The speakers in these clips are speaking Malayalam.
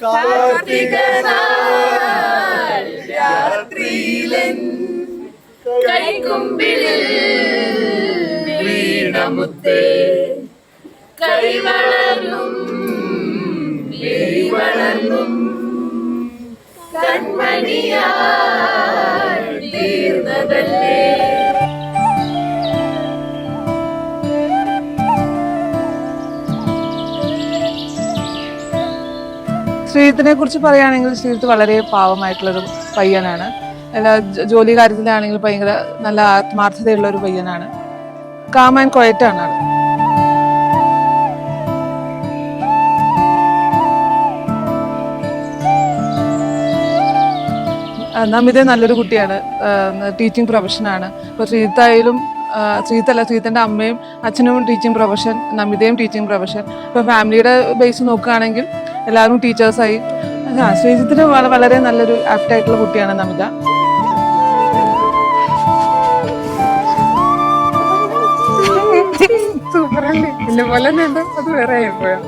കാർത്തിക നാൾ രാത്രിയിലൻ കൈക്കുമ്പിളിൽ വീണമുത്തേ കൈവളരും വളർന്നും കൺമണിയായി തീർന്നതല്ലേ. ശ്രീജിത്തിനെ കുറിച്ച് പറയുകയാണെങ്കിൽ ശ്രീജിത്ത് വളരെ പാവമായിട്ടുള്ളൊരു പയ്യനാണ്. എല്ലാ ജോലി കാര്യത്തിലാണെങ്കിലും ഭയങ്കര നല്ല ആത്മാർത്ഥതയുള്ള ഒരു പയ്യനാണ്. കാം ആൻഡ് ക്വയറ്റാണ് ആൾ. നമിത നല്ലൊരു കുട്ടിയാണ്, ടീച്ചിങ് പ്രൊഫഷനാണ്. ഇപ്പോൾ ശ്രീജിത്തൻ്റെ അമ്മയും അച്ഛനും ടീച്ചിങ് പ്രൊഫഷൻ, നമിതയും ടീച്ചിങ് പ്രൊഫഷൻ. ഇപ്പോൾ ഫാമിലിയുടെ ബേസ് നോക്കുകയാണെങ്കിൽ എല്ലാവരും ടീച്ചേഴ്സായി. ശ്രീജിത്തിന് വളരെ നല്ലൊരു ആപ്റ്റായിട്ടുള്ള കുട്ടിയാണ് നമിത. സൂപ്പറല്ലേ, എന്നെ പോലെ തന്നെ ഉണ്ട്. അത് വേറെ ആയിപ്പോയോ?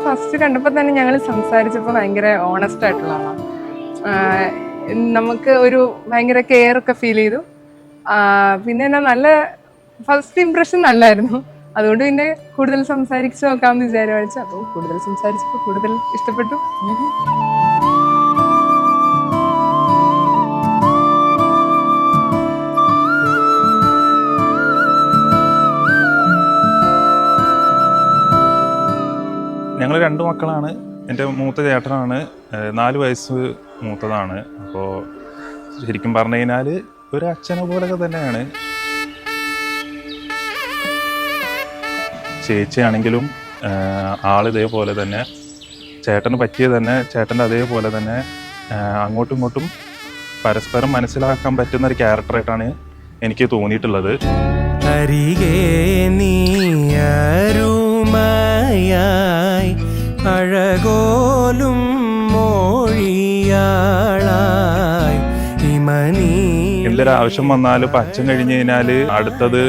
ഫസ്റ്റ് കണ്ടപ്പോൾ തന്നെ ഞങ്ങൾ സംസാരിച്ചപ്പോൾ ഭയങ്കര ഓണസ്റ്റ് ആയിട്ടുള്ള ആളാണ്. നമുക്ക് ഒരു ഭയങ്കര കെയർ ഒക്കെ ഫീൽ ചെയ്തു. പിന്നെ നല്ല ഫസ്റ്റ് ഇംപ്രഷൻ നല്ലായിരുന്നു. അതുകൊണ്ട് പിന്നെ കൂടുതൽ സംസാരിച്ച് നോക്കാമെന്ന് വിചാരിച്ചു. അപ്പോൾ കൂടുതൽ സംസാരിച്ചപ്പോൾ കൂടുതൽ ഇഷ്ടപ്പെട്ടു. ഞങ്ങൾ 2 മക്കളാണ്. എൻ്റെ മൂത്ത ചേട്ടനാണ്, 4 വയസ്സ് മൂത്തതാണ്. അപ്പോൾ ശരിക്കും പറഞ്ഞു കഴിഞ്ഞാൽ ഒരു അച്ഛനെ പോലൊക്കെ തന്നെയാണ്. ചേച്ചിയാണെങ്കിലും ആളിതേപോലെ തന്നെ, ചേട്ടന് പറ്റിയ തന്നെ, ചേട്ടൻ്റെ അതേപോലെ തന്നെ അങ്ങോട്ടും ഇങ്ങോട്ടും പരസ്പരം മനസ്സിലാക്കാൻ പറ്റുന്ന ഒരു ക്യാരക്ടറായിട്ടാണ് എനിക്ക് തോന്നിയിട്ടുള്ളത്. അഴകോലും മോഴിയാളായി എന്തൊരു ആവശ്യം വന്നാലും ഇപ്പം അച്ഛൻ കഴിഞ്ഞ് കഴിഞ്ഞാൽ അടുത്തത്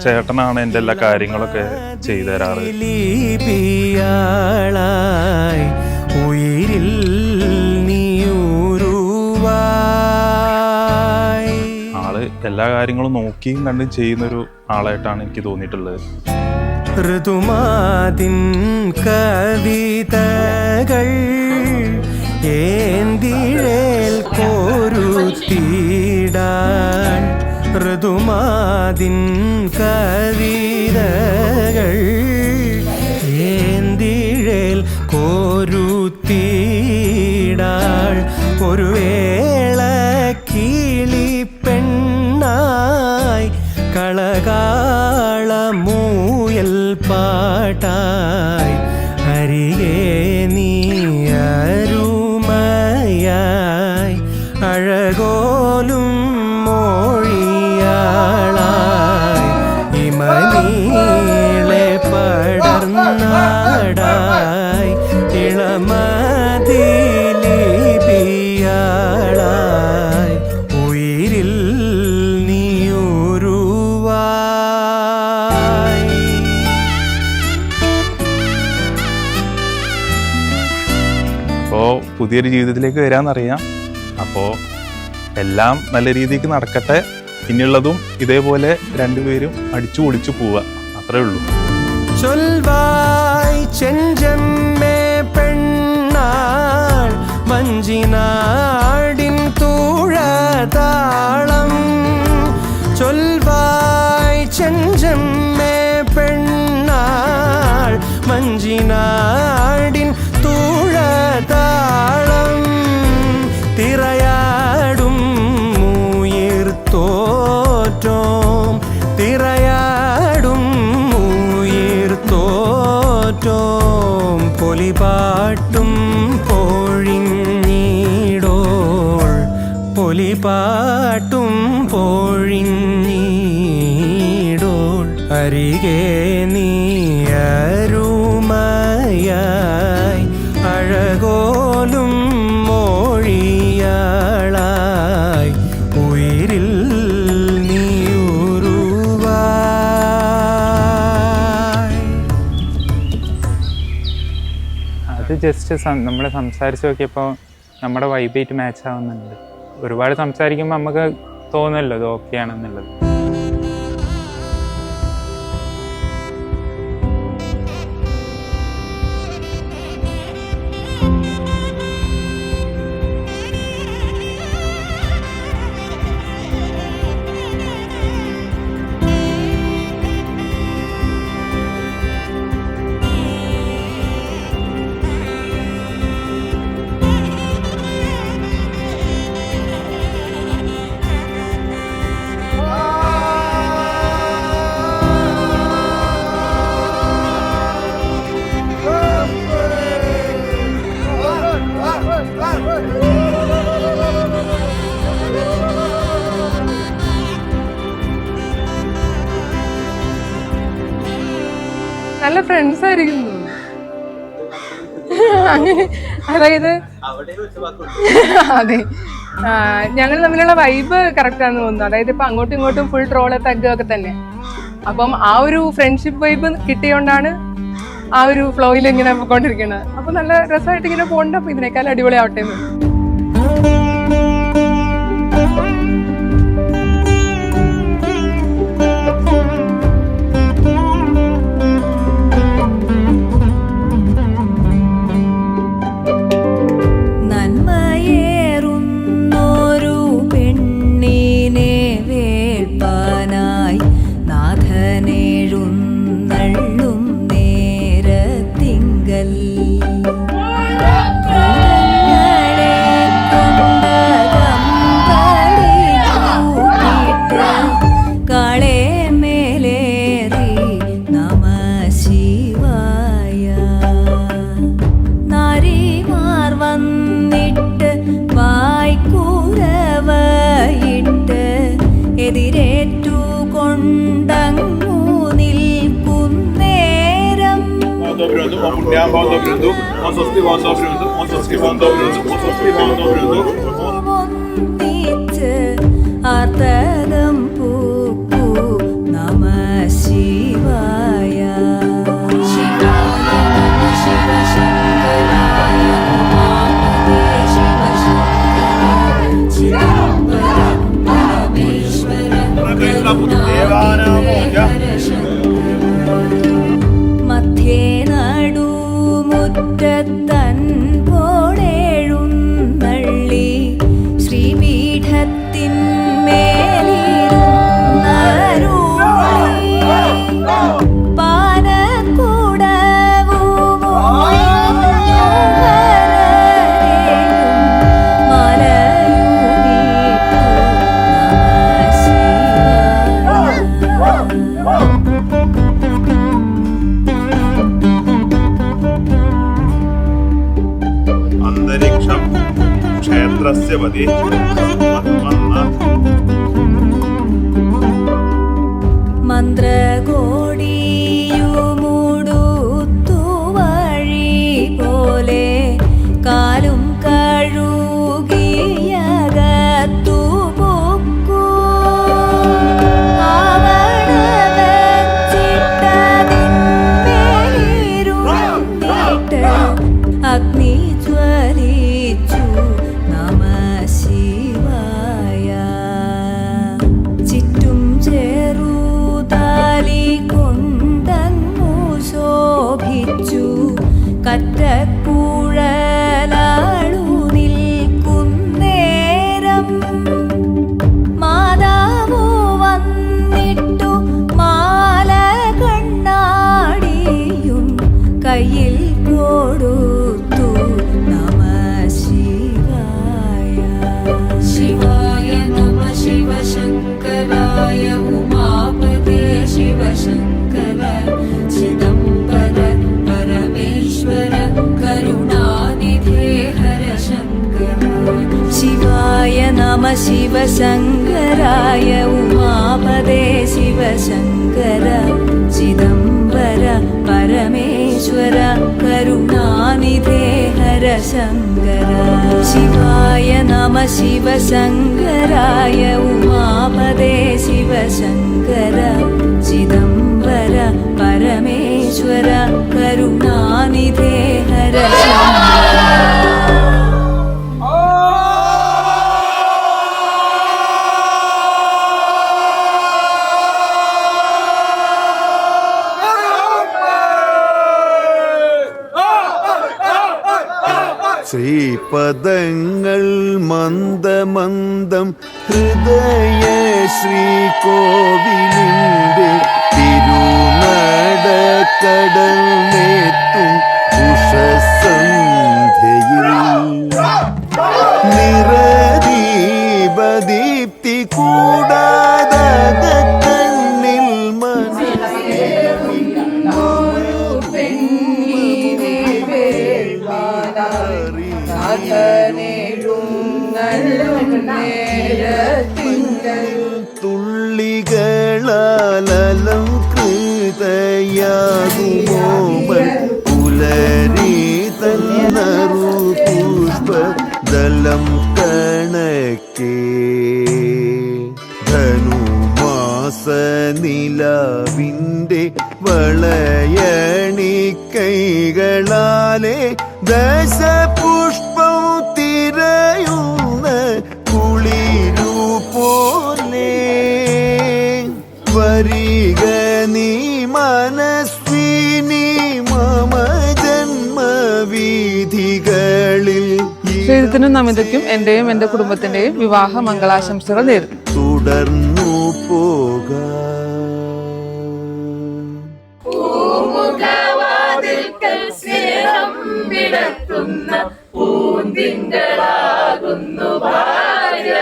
ചേട്ടനാണ് എൻ്റെ എല്ലാ കാര്യങ്ങളൊക്കെ ചെയ്തു തരാറ്. ഉയിരിൽ ആള് എല്ലാ കാര്യങ്ങളും നോക്കിയും കണ്ടും ചെയ്യുന്നൊരു ആളായിട്ടാണ് എനിക്ക് തോന്നിയിട്ടുള്ളത്. ഋതുമാതിൻ കവിതകൾ ഏന്തിഴേൽ കോരുത്തിടാൻ, ഋതുമാതിൻ കവിതകൾ ഏന്തിഴേൽ കോരുത്തിടാൻ, ഒരു വേള കിളിപ്പെണ്ണായി കളകാളമൂയൽ പാട്ടായി അരികെ നീ അരുമയായി അഴകോലും മോഴിയാളായി ഇമനീളെ പടർന്നാടായി ഇളമതിലിപിയാളായി ഉയിരിൽ അപ്പോൾ പുതിയൊരു ജീവിതത്തിലേക്ക് വരാമെന്നറിയാം. അപ്പോൾ എല്ലാം നല്ല രീതിക്ക് നടക്കട്ടെ. ഇനിയുള്ളതും ഇതേപോലെ 2 പേരും അടിച്ചു പൊളിച്ചു പോവുക, അത്രേ ഉള്ളൂ. ചൊൽവായ് ചെഞ്ചമ്മേ പെണ്ണാൾ വഞ്ചിനാടിൻ തൂഴതാളം, ചൊൽവായ് ചെഞ്ചമ്മേ പെണ്ണാൾ വഞ്ചിനാടിൻ തൂഴതാളം, തിറയാടും ഉയിർത്തോറ്റോം, തിറയാടും ഉയിർത്തോറ്റോം, പൊലിപാട്ടും പൊഴിഞ്ഞിടോൾ, പൊലിപാട്ടും പൊഴിഞ്ഞിടോൾ, അരികെ നീ അരുമയായി അഴകോലും മോഴിയാളായി ഉയിരിൽ നീയുരുവായി. അത് ജസ്റ്റ് നമ്മൾ സംസാരിച്ച് നോക്കിയപ്പോൾ നമ്മുടെ വൈബായിട്ട് മാച്ച് ആവുന്നുണ്ട്. ഒരുപാട് സംസാരിക്കുമ്പോൾ നമുക്ക് തോന്നുമല്ലോ ഇത് ഓക്കെ ആണെന്നുള്ളത്. നല്ല ഫ്രണ്ട്സ് ആയിരിക്കും അങ്ങനെ. അതായത് അതെ, ഞങ്ങൾ തമ്മിലുള്ള വൈബ് കറക്റ്റ് ആണെന്ന് തോന്നുന്നു. അതായത് ഇപ്പൊ അങ്ങോട്ടും ഇങ്ങോട്ടും ഫുൾ ട്രോള് തഗ് ഒക്കെ തന്നെ. അപ്പം ആ ഒരു ഫ്രണ്ട്ഷിപ്പ് വൈബ് കിട്ടിയോണ്ടാണ് ആ ഒരു ഫ്ലോയിൽ ഇങ്ങനെ പോയിക്കൊണ്ടിരിക്കുന്നത്. അപ്പൊ നല്ല രസമായിട്ട് ഇങ്ങനെ പോകണ്ട. അപ്പൊ ഇതിനേക്കാൾ അടിപൊളിയാവട്ടെ എന്ന്. ആർത്തകം പൂക്കൂ നമ ശിവായ. മധ്യേ നടുമുറ്റത്തൻ പോളെഴുന്നള്ളി അന്തരീക്ഷം ക്ഷേത്രസ്യ പതി മന്ത്രകോടിയുമുടുത്തു വഴി പോലെ കാലും കഴുകിയകത്തു പൊക്കൂ അഗ്നി ജ്വലിച്ചു നമ ശിവായ. ചുറ്റും ചെറുതാലി കൊണ്ടങ്ങു ശോഭിച്ചു കറ്റക്കുഴലാളു നിൽക്കുന്നേരം മാതാവു വന്നിട്ടു മാല കണ്ണാടിയും കയ്യിൽ കൊടുത്തു നമ ശിവായ. ശിവായ നമ ശിവശങ്കരായ ഉമാപതേ ശിവശങ്കര ചിദംബര പരമേശ്വര കരുണാനിധേ ഹര ശങ്കര. ശിവായ നമ ശിവശങ്കരായ ഉമാപതേ ശിവശങ്കര ചിദംബര പരമേശ്വര കരുണാനിധേ ഹര ശങ്കര. ശിവായ നമ ശിവശങ്കരായ ഉമാപതേ ശിവശങ്കര ചിദംബര പരമേശ്വര परमेश्वर करुणानिधे हर शङ्कर ശ്രീപദങ്ങൾ മന്ദമന്ദം ഹൃദയ ശ്രീകോവിലിൻ്റെ തിരുനടക്കടന്നെത്തും ഉഷസന്ധ്യയിൽ നിറദീപദീപ്തി കൂടാതെ കണ്ണിൽ തുള്ളികളാലം കൃതയാകുമോമൽ പുലരി തന്നറു പുഷ്പദലം കണക്കേ ധനുമാസ നിലാവിൻ്റെ വളയണിക്കൈകളാലെ ദശപുഷ്പം തിരയുന്ന കുളിരു പോലെ വരിക നീ മനസ്വിനി മമ ജന്മവീഥികളിൽ ശ്രീജിത്തിനും നമിതയ്ക്കും എന്റെയും എന്റെ കുടുംബത്തിന്റെയും വിവാഹ മംഗളാശംസകൾ നേരുന്നു. തുടർന്നു പോക സ്നേഹം വിടക്കുന്ന പൂന്തിങ്കളാകുന്നു ഭാര്യ